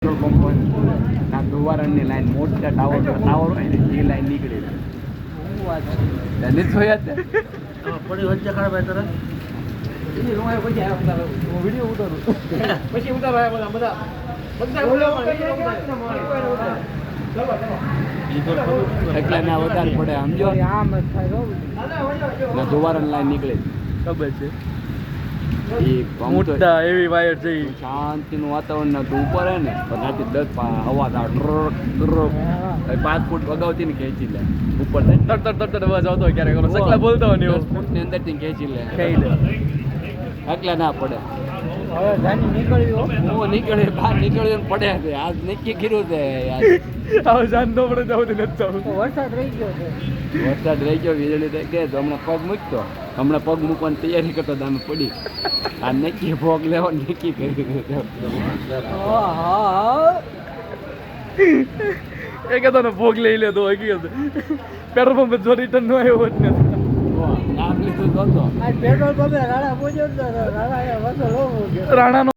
petrol pump હોય ના દુવારણની line મોટા ટાવર હોય ને એ લાઈન નીકળી નથી જોયા તે પડી વચ્ચે ખરાબ હોય તરત વિડીયો ઉતારું પછી ઉતારો બધા એટલે ના વધારે પડે સમજો ના દુવારણ લાઈન નીકળે ખબર છે એ મોટા એવી વાયર છે શાંતિનું વાતાવરણ ના ઉપર હે ને પણ રાતે 10 અવાજ આવે 5 ફૂટ વગાવતી ને ખેંચી લે ઉપર તડ અવાજ આવતો હોય ક્યારેક સકલા બોલતો હોય ને 10 ફૂટની અંદરથી ખેંચી લે એટલે ના પડે હવે જાની નીકળ્યો હું નીકળે બહાર નીકળ્યો ને પડે છે આજ નક્કી કર્યું છે યાર હવે જાન તો પડે જવું નથી જવું વરસાદ રહી ગયો વીજળી રહી ગઈ તો હમણાં પગ મૂકતો હમણાં પગ મૂકવાની તૈયારી કરતો તો અમે પડી આ નક્કી ભોગ લેવો નક્કી કરી એ કહેતો ને ભોગ લઈ લેતો હકીકત પેટ્રોલ પંપ જો રિટર્ન નો આવ્યો જ નથી નામ લીધું તો રાણાનો